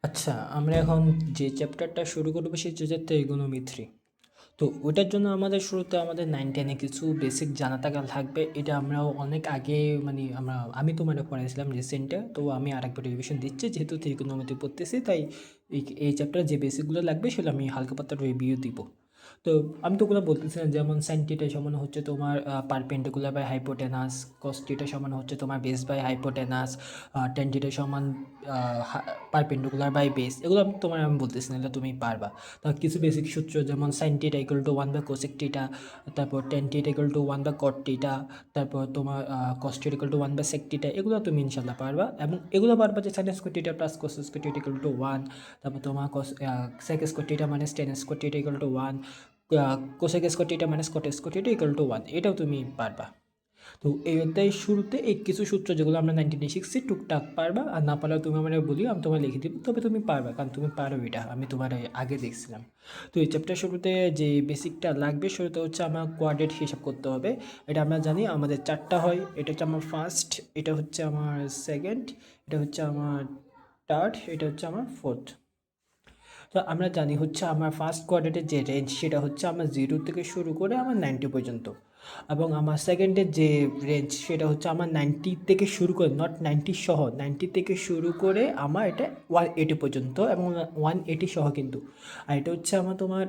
আচ্ছা, আমরা এখন যে চ্যাপ্টারটা শুরু করবো সেটা হচ্ছে ত্রিগোনোমেট্রি। তো ওটার জন্য আমাদের শুরুতে আমাদের 9-10 এ কিছু বেসিক জানা থাকা লাগবে। এটা আমরাও অনেক আগে মানে আমি তোমারে পড়াইছিলাম রিসেন্টে। তো আমি আরেকবার রিভিশন দিচ্ছি যেহেতু ত্রিগোনোমেট্রি পড়তেছি, তাই এই চ্যাপ্টারে যে বেসিকগুলো লাগবে সেগুলো আমি হালকা পাতলা রিভিউ দিব। তো আমি তো ওগুলো বলতেছিলাম, যেমন সাইন থিটা সমান হচ্ছে তোমার perpendicular by hypotenuse, cos theta সমান হচ্ছে তোমার base by hypotenuse, tan theta সমান পারপেন্ডিকুলার বাই বেস। এগুলো আমি বলতেছি না, এগুলো তুমি পারবা। তার কিছু বেসিক সূত্র যেমন সাইন থিটা ইকুয়াল টু 1/কোসেক থিটা, তারপর টেন থিটা ইকুয়াল টু 1/কট থিটা, তারপর তোমার কস থিটা ইকুয়াল টু 1/সেক থিটা। এগুলো তুমি ইনশাল্লাহ পারবা, এবং এগুলো পারবা যে sine square theta plus cos square theta equal to 1। তারপর তোমার sec square theta minus tan square theta equal to 1, cosec square theta minus cot square theta equal to 1। এটাও তুমি পারবা। তো এটাই শুরুতে এই কিছু সূত্র যেগুলো আমরা 19 শিখছি টুকটাক পারবা, আর না পারলেও তুমি আমার বলি, আমি তোমার লিখে দিব, তবে তুমি পারবা কারণ তুমি পারো, এটা আমি তোমার আগে দেখছিলাম। তো এই চ্যাপ্টার শুরুতে যে বেসিকটা লাগবে শুরুতে হচ্ছে আমার কোয়াড্রেট হিসাব করতে হবে। এটা আমরা জানি আমাদের চারটা হয়। এটা হচ্ছে আমার ফার্স্ট, এটা হচ্ছে আমার সেকেন্ড, এটা হচ্ছে আমার থার্ড, এটা হচ্ছে আমার ফোর্থ। তো আমরা জানি হচ্ছে আমার ফার্স্ট কোয়াড্রেটের যে রেঞ্জ সেটা হচ্ছে আমার 0 থেকে শুরু করে আমার 90 পর্যন্ত, এবং আমার সেকেন্ডের যে রেঞ্জ সেটা হচ্ছে আমার 90 থেকে শুরু করে, নট 90 সহ, 90 থেকে শুরু করে আমার এটা 180 পর্যন্ত, এবং 180 সহ কিন্তু। আর এটা হচ্ছে আমার তোমার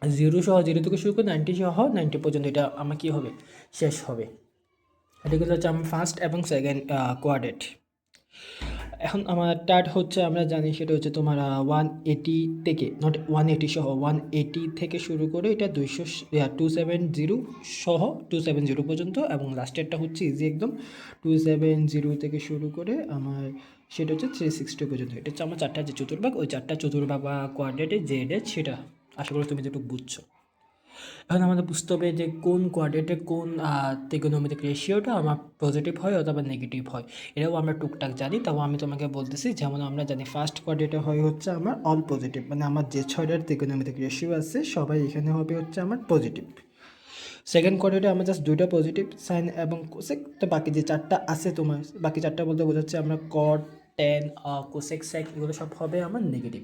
0 সহ, 0 থেকে শুরু করে 90 সহ 90 পর্যন্ত, এটা আমার কী হবে, শেষ হবে। এটাগুলো হচ্ছে আমার ফার্স্ট এবং সেকেন্ড কোয়াড্রেট। এখন আমার টার্ট হচ্ছে আমরা জানি সেটা হচ্ছে তোমার 180 থেকে, নট 180 সহ, 180 থেকে শুরু করে এটা 270 সহ 270 পর্যন্ত, এবং লাস্টেরটা হচ্ছে ইজি একদম 270 থেকে শুরু করে আমার সেটা হচ্ছে 360 পর্যন্ত। এটা হচ্ছে আমার চারটা যে চতুর্ভাগ, ওই চারটা চতুর্ভাগ বা কোয়াড্রেটে যে ডেট সেটা আশা করি তুমি যেটুকু বুঝছো। এখন আমাদের বুঝতে হবে যে কোন কোয়াড্রেটে কোন ত্রিকোণমিতিক রেশিওটা আমার পজিটিভ হয় অথবা নেগেটিভ হয়। এটাও আমরা টুকটাক জানি, তাও আমি তোমাকে বলতেছি। যেমন আমরা জানি ফার্স্ট কোয়াড্রেটে হয় হচ্ছে আমার অল পজিটিভ, মানে আমার যে ছয়টার ত্রিকোণমিতিক রেশিও আছে সবাই এখানে হবে হচ্ছে আমার পজিটিভ। সেকেন্ড কোয়াড্রেটে আমার জাস্ট দুইটা পজিটিভ, সাইন এবং কোসেক। তো বাকি যে চারটা আছে তোমার, বাকি চারটা বলতে বোঝাচ্ছে আমরা কট, টেন, কোসেক, সেক, এগুলো সব হবে আমার নেগেটিভ।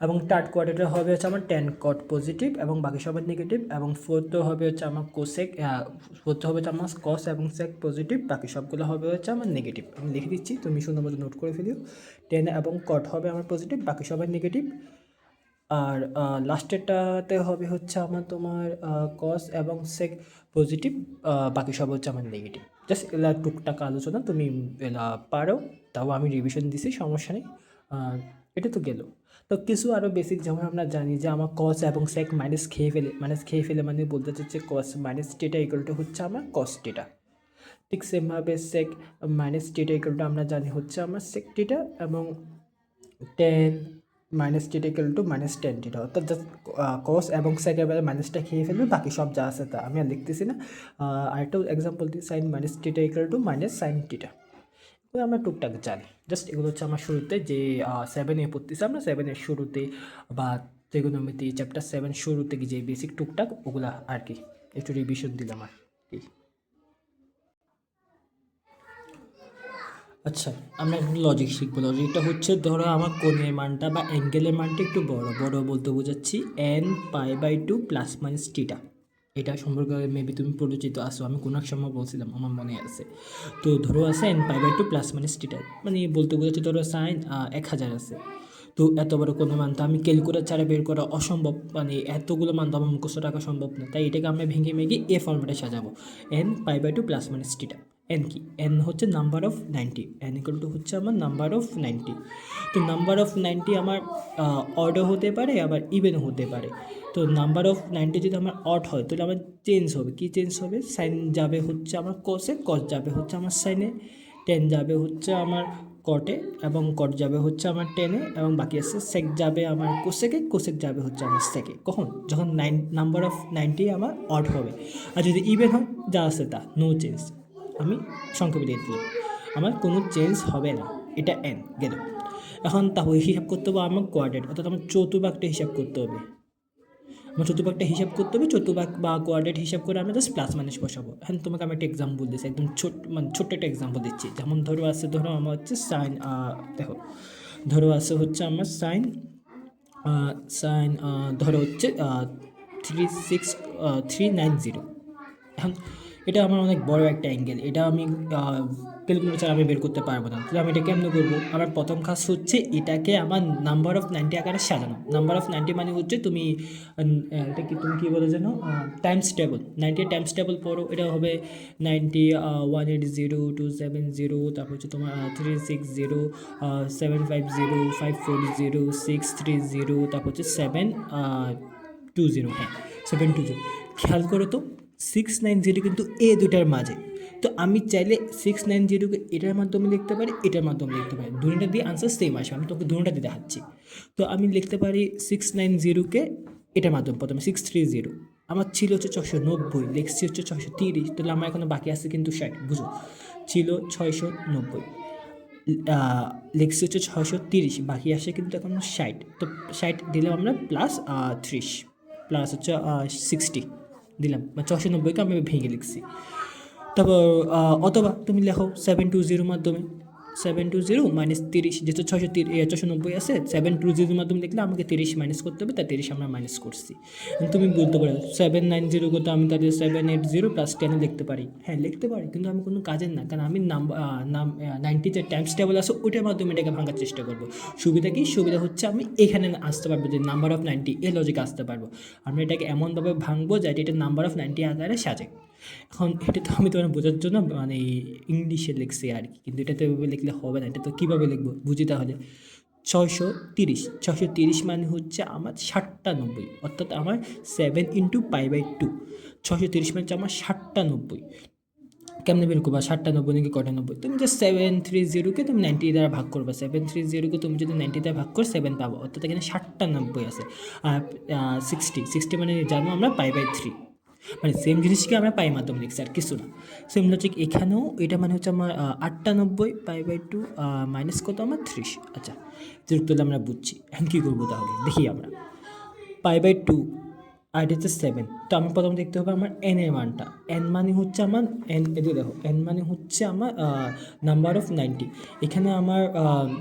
এবং থার্ড কোয়াড্রেটে হবে হচ্ছে আমার টেন কট পজিটিভ এবং বাকি সবাই নেগেটিভ, এবং ফোর্থে হবে হচ্ছে আমার কোসেক, ফোর্থে হবে হচ্ছে আমার কস এবং সেক পজিটিভ, বাকি সবগুলো হবে হচ্ছে আমার নেগেটিভ। আমি লিখে দিচ্ছি, তুমি সুন্দর মতো নোট করে ফেলিও। টেন এবং কট হবে আমার পজিটিভ, বাকি সবাই নেগেটিভ। আর লাস্টেরটাতে হবে হচ্ছে আমার তোমার কস এবং সেক পজিটিভ, বাকি সব হচ্ছে আমার নেগেটিভ। জাস্ট এলা টুকটাক আলোচনা, তুমি এলা পারো, তাও আমি রিভিশন দিছি, সমস্যা নেই। এটা তো গেল। তো কিছু আরও বেসিক, যেমন আমরা জানি যে আমার কস এবং সেক মাইনাস খেয়ে ফেলে মানে বলতে চাচ্ছে cos minus theta equal to হচ্ছে আমার কস টেটা। ঠিক সেমভাবে sec minus theta equal to আমরা জানি হচ্ছে আমার সেক টেটা, এবং tan minus theta equal to minus tan theta, অর্থাৎ জাস্ট কস এবং সেক এবারে মাইনাসটা খেয়ে ফেলবে, বাকি সব যা আছে তা আমি আর লিখতেছি না। আরেকটা এক্সাম্পল দিই, sine minus theta equal to minus sine theta. এগুলো আমরা টুকটাক জানি। জাস্ট এগুলো হচ্ছে আমার শুরুতে যে 7-এ পড়তেছি আমরা, 7-এর শুরুতে বা ত্রিগোণমিতি চ্যাপ্টার 7 শুরুতে যে বেসিক টুকটাক ওগুলা আর কি একটু রিভিশন দিলাম আর কি। আচ্ছা, আমরা এখন লজিক শিখবো। লজিকটা হচ্ছে, ধরো আমার কোণের মানটা বা অ্যাঙ্গেলের মানটা একটু বড় বড় বলতে বোঝাচ্ছি n π/2 প্লাস মাইনাস টিটা। এটা সম্পর্কে মেবি তুমি পরিচিত আসো, আমি কোনো এক সময় বলছিলাম, আমার মনে আছে। তো ধরো আছে n π/2 প্লাস মাইনাস টিটা, মানে বলতে বোঝাচ্ছি ধরো সাইন 1000 আছে। তো এত বড় কোনো মান তো আমি ক্যালকুলেটর ছাড়া বের করা অসম্ভব, মানে এতগুলো মান তো আমার মুখস্থ রাখা সম্ভব না, তাই এটাকে আমরা ভেঙে ভেঙে এ ফর্মেটে সাজাবো। n π/2 plus minus theta. N কি, এন হচ্ছে number of 90, n equal to হচ্ছে আমার নাম্বার অফ 90। তো নাম্বার অফ 90 আমার অডও হতে পারে আবার ইভেনও হতে পারে। তো নাম্বার অফ 90 যদি আমার অড হয় তাহলে আমার চেঞ্জ হবে, কি চেঞ্জ হবে, সাইন যাবে হচ্ছে আমার কসে, কস যাবে হচ্ছে আমার সাইনে, টেন যাবে হচ্ছে আমার কটে, এবং কট যাবে হচ্ছে আমার টেনে, এবং বাকি আছে সেক যাবে আমার কোসেকে, কোসেক যাবে হচ্ছে আমার সেকে। কখন, যখন নাম্বার অফ 90 আমার অড হবে। আর যদি ইভেন হয়, যা আছে তা নো চেঞ্জ। আমি সংক্ষেপে দিয়ে দিলাম, আমার কোনো চেঞ্জ হবে না। এটা এন গেল। এখন তাহলে হিসাব করতে হবে আমার কোয়াড্রেট, অর্থাৎ আমার চতুর্ভাগটা হিসাব করতে হবে। আমার চতুর্ভাগটা হিসাব করতে হবে, চতুর্ভাগ বা কোয়াড্রেট হিসাব করে আমি জাস্ট প্লাস মাইনাস বসাবো। এখন তোমাকে আমি একটা এক্সাম্পল দিচ্ছি, একদম ছোট্ট একটা এক্সাম্পল দিচ্ছি। যেমন ধরো আছে, ধরো আমার হচ্ছে সাইন, দেখো ধরো আছে হচ্ছে আমার সাইন সাইন ধরো হচ্ছে 36390। এখন এটা আমার অনেক বড় একটা অ্যাঙ্গেল, এটা আমি ক্যালকুলেটর আমি বের করতে পারবো না। তাহলে আমি এটা কেমনে করবো? আমার প্রথম কাজ হচ্ছে এটাকে আমার নাম্বার অফ 90 আকারে সাজানো। নাম্বার অফ 90 মানে হচ্ছে তুমি এটা কি তুমি কী বলে জানো, টাইমস টেবল। 90 টাইমস টেবল পড়ো, এটা হবে 90 180 270, তারপর হচ্ছে তোমার 360 750 540 630, তারপর হচ্ছে 720, হ্যাঁ 720। খেয়াল করো তো 690 কিন্তু এ দুটার মাঝে। তো আমি চাইলে 690কে এটার মাধ্যমে লিখতে পারি, এটার মাধ্যমে লিখতে পারি, দুটোটা দিয়ে আনসার সেম আসবে। আমি তোকে দুটোটা দিয়ে দেখাচ্ছি। তো আমি লিখতে পারি 690কে এটার মাধ্যমে, প্রথমে 630 আমার ছিল হচ্ছে 690, লিখছি হচ্ছে 630, তাহলে আমার এখনো বাকি আছে কিন্তু 60, বুঝো, ছিল 690, লিখছি হচ্ছে 630, বাকি আসে কিন্তু এখন 60। তো 60 দিলাম আমরা প্লাস 30 প্লাস হচ্ছে 60 দিলাম, মানে 690কে আমি ভেঙে লিখছি। তারপর অথবা তুমি লেখো 720 মাধ্যমে, 720 মাইনাস 30, যেহেতু 690 আছে, 720 মাধ্যমে লিখলে আমাকে 30 মাইনাস করতে হবে, তাই 30 আমরা মাইনাস করছি। তুমি বলতে পারো 790 তো আমি তাদের 780 প্লাস 10 লিখতে পারি। হ্যাঁ লিখতে পারি, কিন্তু আমি কোনো কাজের না, কারণ আমি নাম্বার 90 যে টাইমস টেবল আছে ওইটার মাধ্যমে এটাকে ভাঙার চেষ্টা করবো। সুবিধা কি? সুবিধা হচ্ছে আমি এখানে আসতে পারবো, যে নাম্বার অফ 90 এ লজিকে আসতে পারবো। আমরা এটাকে এমনভাবে ভাঙবো যাতে এটা নাম্বার অফ 90 আকারে সাজে। এখন এটা তো আমি তোমার বোঝার জন্য মানে ইংলিশে লিখছি আর কি, কিন্তু এটাতে এভাবে লিখলে হবে না। এটা তো কীভাবে লিখবো বুঝি তাহলে। 630 মানে হচ্ছে আমার 90, অর্থাৎ আমার 7 × π/2। 630 মানে হচ্ছে আমার 90। কেমনে বের করবা 90 নাকি 90? তুমি যে 730কে তুমি 90 দ্বারা ভাগ করবা, 730কে তুমি যদি 90 দ্বারা ভাগ করে 7 পাবো, অর্থাৎ এখানে 90 আছে। আর 60 মানে জানো আমরা π/3, মানে সেম জিনিসকে আমরা পাই মাধ্যমে লিখছি, আর কিছু না। সেম লজিক এখানেও, এটা মানে হচ্ছে আমার 98 π/2 মাইনাস কত আমার 30। আচ্ছা, যুক্ত আমরা বুঝছি। এখন কী করবো তাহলে দেখি আমরা। π/2 আর এটা হচ্ছে 7, তো আমি প্রথম দেখতে হবে আমার এন এর মানটা। এন মানে হচ্ছে আমার এদিকে দেখো, এন মানে হচ্ছে আমার নাম্বার অফ 90। এখানে আমার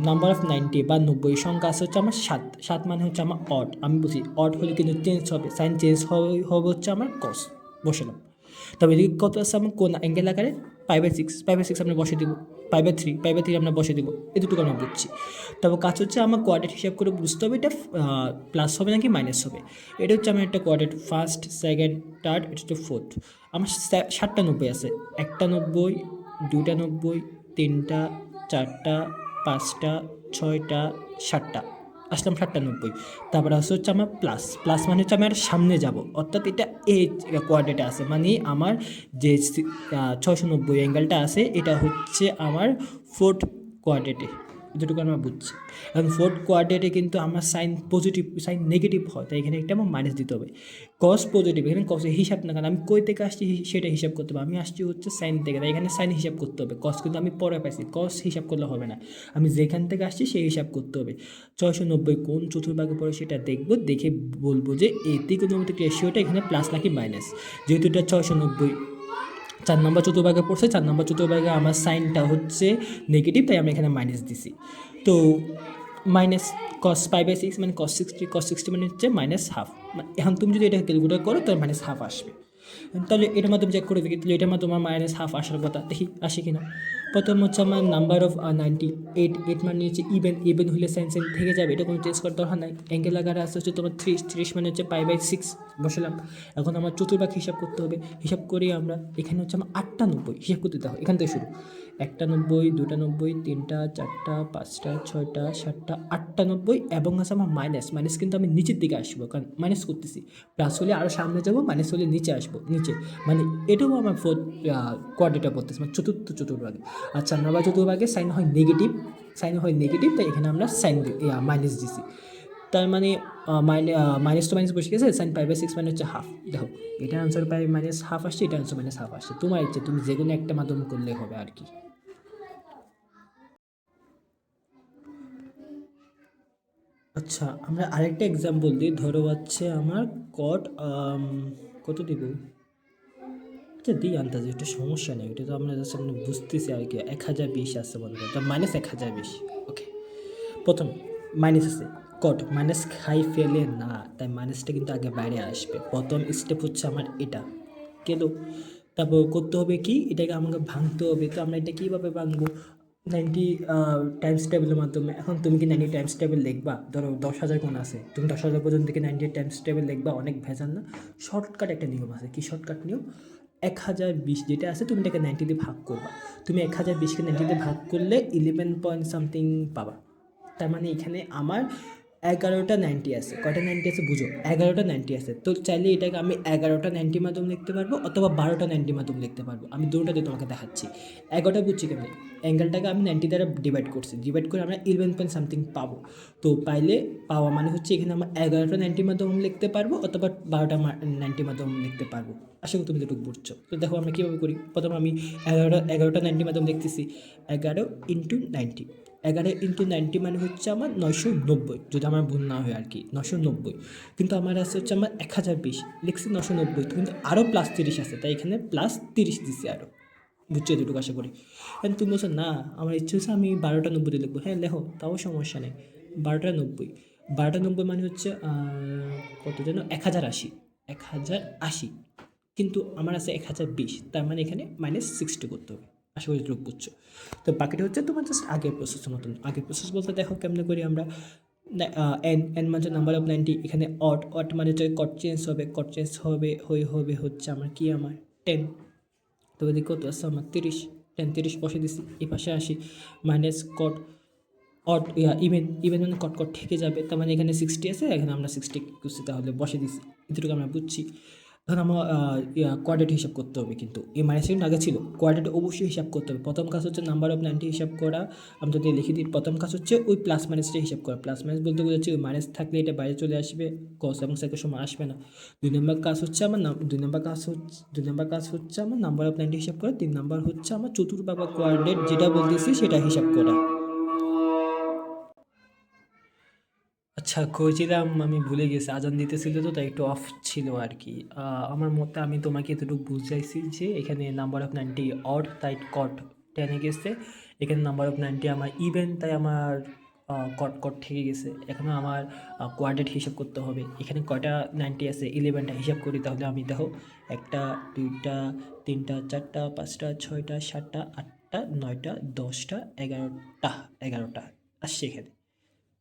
নাম্বার অফ 90 বা 90 সংখ্যা আছে হচ্ছে আমার 7 মানে হচ্ছে আমার অড। আমি বুঝি অড হলে কিন্তু চেঞ্জ হবে, সাইন চেঞ্জ হবে হচ্ছে আমার কস, বসালাম। তবে এদিকে কত আছে আমার কোন অ্যাঙ্গেল আকারে? π/6 আমরা বসে দিব, π/3 আমরা বসে দিব, এই দুটোকে আমরা বুঝছি। তবে কাজ হচ্ছে আমার কোয়াড্রেট হিসাব করে বুঝতে হবে এটা প্লাস হবে নাকি মাইনাস হবে। এটা হচ্ছে আমার একটা কোয়াড্রেট, ফার্স্ট সেকেন্ড থার্ড, এটা হচ্ছে ফোর্থ। আমার 90 আছে, 90, 90, 3, 4, 5, 6, 7, আসলাম 90। তারপরে হচ্ছে আমার প্লাস মানে হচ্ছে আমি আর সামনে যাব, অর্থাৎ এটা এই কোয়াড্রেটে আছে, মানে আমার যে 690 অ্যাঙ্গেলটা আছে এটা হচ্ছে আমার ফোর্থ কোয়াড্রেটে, যেটুকু আমরা বুঝছি। এখন ফোর্থ কোয়াড্রেটে কিন্তু আমার সাইন পজিটিভ, সাইন নেগেটিভ হয়, তাই এখানে একটা আমার মাইনাস দিতে হবে। কস পজিটিভ, এখানে কসের হিসাব না, কারণ আমি কই থেকে আসছি সেটা হিসাব করতে হবে। আমি আসছি হচ্ছে সাইন থেকে, তাই এখানে সাইন হিসাব করতে হবে। কস কিন্তু আমি পরে পাইছি, কস হিসাব করলে হবে না, আমি যেখান থেকে আসছি সেই হিসাব করতে হবে। 690 কোন চতুর্ভাগে পড়ে সেটা দেখবো, দেখে বলবো যে এই ত্রিকোণমিতিক রেশিওটা এখানে প্লাস নাকি মাইনাস। যেহেতু এটা 690 4 নম্বর চতুর্ভাগে পড়ছে, 4 নম্বর চতুর্ভাগে আমার সাইনটা হচ্ছে নেগেটিভ, তাই আমি এখানে মাইনাস দিছি। তো মাইনাস cos π/6 মানে cos 60 মানে হচ্ছে -1/2। এখন তুমি যদি এটা ক্যালকুলেট করো তাহলে -1/2 আসবে। তাহলে এটার মাধ্যমে চেক করে দেখি, তাহলে এটার মাধ্যমে আমার -1/2 আসার কথা, দেখি আসে কিনা। প্রথম হচ্ছে আমার নাম্বার অফ 98 মানে হচ্ছে ইভেন হলে সাইন থেকে যাবে, এটা কোনো চেঞ্জ করার দরকার নাই। অ্যাঙ্গেল আকারে আসতে হচ্ছে তোমার 30 মানে হচ্ছে π/6 বসালাম। এখন আমার চতুর্ভাগ হিসাব করতে হবে, হিসাব করি আমরা। এখানে হচ্ছে আমার 98 হিসাব করতে দিতে হবে, এখান থেকে শুরু। 91, 92, 3, 4, 5, 6, 7, 98 এবং আছে আমার মাইনাস কিন্তু আমি নিচের দিকে আসবো, কারণ মাইনাস করতেছি। প্লাস হলে আরও সামনে যাবো, মাইনাস হলে নিচে আসবো, নিচে মানে এটাও আমার ফোর্থ কোয়াড্রেটে পড়তেছে, মানে চতুর্থ চতুর্ভাগে। আর 4 নম্বর চতুর্ভাগে সাইন হয় নেগেটিভ, তাই এখানে আমরা সাইন মাইনাস দিছি। তার মানে মাইনাস তো মাইনাস বসে গেছে, সাইন π/6 মানে হচ্ছে হাফ। দেখো এটার আনসার -1/2 আসছে, এটার আনসার -1/2 আসছে। তোমার ইচ্ছে, তুমি যে কোনো একটা মাধ্যম করলে হবে আর কি। আচ্ছা, আমরা আরেকটা এক্সাম্পল দিই। ধরো হচ্ছে আমার কট কত দিব, আচ্ছা দিই আন্দাজে, এটা সমস্যা নেই, এটা তো আমরা জাস্ট বুঝতেছি আর কি। 1020 আসছে মনে করো, তো -1020, ওকে। প্রথম মাইনাস আছে, কট মাইনাস খাই ফেলে না, তাই মাইনাসটা কিন্তু আগে বাইরে আসবে। প্রথম স্টেপ হচ্ছে আমার এটা গেল। তারপর করতে হবে কি, এটাকে আমাকে ভাঙতে হবে। তো আমরা এটা কীভাবে ভাঙবো, 90 টাইমস টেবিলের মাধ্যমে। এখন তুমি কি 90 টাইমস টেবিল লিখবা? ধরো 10,000 কোণ আছে, তুমি 10,000 পর্যন্ত কি 90 টাইমস টেবিল লিখবা? অনেক ভেজাল না? শর্টকাট একটা নিয়ম আছে। কি শর্টকাট নিয়ম? 1020 যেটা আছে তুমি এটাকে 90 দিয়ে ভাগ করবা। তুমি 1020কে 90 দিয়ে ভাগ করলে 11 পয়েন্ট সামথিং পাবা। তার মানে এখানে আমার 11টা 90 আছে। কয়টা 90 আছে বুঝো? 11টা 90 আছে। তো চাইলে এটাকে আমি 11টা 90 মাধ্যমে লিখতে পারবো অথবা 12টা 90 মাধ্যমে লিখতে পারবো। আমি দুটোটা দিয়ে তোমাকে দেখাচ্ছি। 11টা বুঝছি কেমনে, অ্যাঙ্গেলটাকে আমি 90 দ্বারা ডিভাইড করছি, ডিভাইড করে আমরা 11 পয়েন্ট সামথিং পাবো। তো পাইলে পাওয়া মানে হচ্ছে এখানে আমরা 11টা 90 মাধ্যমে লিখতে পারবো অথবা 12টা 90 মাধ্যমে লিখতে পারবো। আশা করি তুমি যেটুকু বুঝছো। তো দেখো আমরা কীভাবে করি। প্রথমে আমি 11টা 90 মাধ্যমে লিখতেছি। 11 ইন্টু 90, 11 ইন্টু 90 মানে হচ্ছে আমার 990, যদি আমার ভুল না হয় আর কি, 990। কিন্তু আমার আছে হচ্ছে আমার 1020, লিখছি 990, কিন্তু আরও প্লাস 30 আছে, তাই এখানে প্লাস 30 দিচ্ছি আরও। বুঝছো এটুকু আশা করি। তুমি বলছো না আমার ইচ্ছে হচ্ছে আমি 12টা 90 লিখবো, হ্যাঁ লেখো, তাও সমস্যা নেই। 12টা 90, 12টা 90 মানে হচ্ছে কত যেন 1080, 1080, কিন্তু আমার আছে 1020, তার মানে এখানে -60 করতে হবে। আশা করি এটুকু বুঝছো। তো বাকিটা হচ্ছে তোমার জাস্ট আগের প্রসেসের মতন। আগের প্রসেস বলতে দেখো কেমনে করি আমরা। এন মানে নাম্বার অফ 90, এখানে অট মানে হচ্ছে কট চেঞ্জ হবে, কট চেঞ্জ হবে হচ্ছে আমার কি, আমার 10। তো এদিকে কত আছে আমার 30, 30 বসে দিছি। এই পাশে আসি, মাইনাস কট ইভেন মানে কট থেকে যাবে, তার মানে এখানে 60 আছে, এখানে আমরা 60 করছি, তাহলে বসে দিছি। এতটুকু আমরা বুঝছি। এখন আমার কোয়াড্রেট হিসাব করতে হবে, কিন্তু এই মাইনাস কিন্তু আগে ছিল, কোয়াড্রেট অবশ্যই হিসাব করতে হবে। প্রথম কাজ হচ্ছে নাম্বার অফ 90 হিসাব করা। আমি যদি লিখে দিই, প্রথম কাজ হচ্ছে ওই প্লাস মাইনাসটা হিসাব করা। প্লাস মাইনাস বলতে বোঝাচ্ছি ওই মাইনাস থাকলে এটা বাইরে চলে আসবে, কস এবং সেকের সময় আসবে না। দুই নম্বর কাজ হচ্ছে আমার নাম্বার অফ 90 হিসাব করা। 3 নাম্বার হচ্ছে আমার চতুর্ভাগ বা কোয়াড্রেট যেটা বলতেছি সেটা হিসাব করা। আচ্ছা, কইছিলাম আমি ভুলে গেছি, আজান দিতেছিল তো তাই একটু অফ ছিল আর কি। আমার মতে আমি তোমাকে এতটুকু বুঝাইছি যে এখানে নাম্বার অফ 90 অড, তাই কট 10 গেছে। এখানে নাম্বার অফ 90 আমার ইভেন, তাই আমার কট থেকে গেছে। এখন আমার কোয়াড্রেট হিসাব করতে হবে। এখানে কয়টা 90 আছে, 11টা হিসাব করি, তাহলে আমি দেখো 1টা 2টা 3টা 4টা 5টা 6টা 7টা 8টা 9টা 10টা 11টা আসছে এখানে।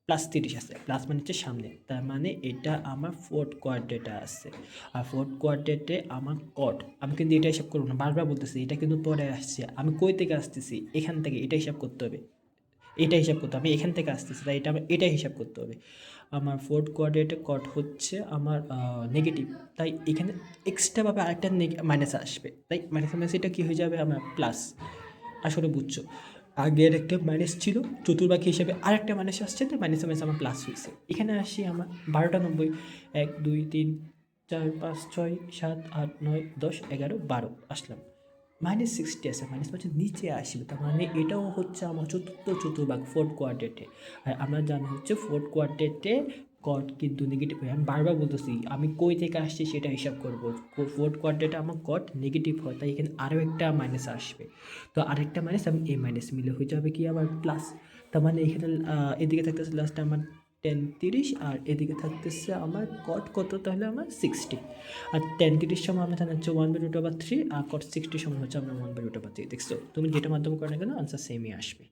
প্লাস 30 আছে, প্লাস মানে হচ্ছে সামনে, তার মানে এটা আমার ফোর্থ কোয়াড্রেটে আছে। আর ফোর্থ কোয়াড্রেটে আমার কট, আমি কিন্তু এটা হিসাব করবো না, বারবার বলতেছি এটা কিন্তু পরে আসছে। আমি কই থেকে আসতেছি, এখান থেকে, এটা হিসাব করতে হবে, এটা হিসাব করতে হবে। আমি এখান থেকে আসতেছি, তাই এটা আমার এটা হিসাব করতে হবে। আমার ফোর্থ কোয়াড্রেটে কট হচ্ছে আমার নেগেটিভ, তাই এখানে এক্সট্রাভাবে আরেকটা মাইনাস আসবে, তাই মাইনাস এটা কী হয়ে যাবে আমার প্লাস। আসলে বুঝছো, আগের একটা মাইনাস ছিল, চতুর্ভাগী হিসেবে আরেকটা মাইনাস আসছে, তো মাইনাসে মাইনাস আমার প্লাস হয়েছে। এখানে আসি আমার 12টা 90, 1 2 3 4 5 6 7 8 9 10 11 12 আসলাম। -60 আছে, মাইনাস হচ্ছে নিচে আসবে, তার মানে এটাও হচ্ছে আমার চতুর্ভাগ ফোর্থ কোয়াড্রেটে। আর আমরা জানি হচ্ছে ফোর্থ কোয়াড্রেটে কট কিন্তু নেগেটিভ হয়। আমি বারবার বলতেছি আমি কই থেকে আসছি সেটা হিসাব করবো। ফোর্থ কোয়াড্রেটে আমার কট নেগেটিভ হয়, তাই এখানে আরও একটা মাইনাস আসবে। তো আরেকটা মাইনাস এবং এই মাইনাস মিলে হয়ে যাবে কি আবার প্লাস। তার মানে এখানে এদিকে থাকতেছে লাস্টে আমার 10 30, আর এদিকে থাকতেছে আমার কট কত, তাহলে আমার 60। আর 10 30 সময় আমরা জানি হচ্ছে 1/√3, আর কট 60 সময় হচ্ছে আমরা 1/√3। দেখছো, তুমি যেটা মাধ্যমে করো না কেন আনসার সেমই আসবে।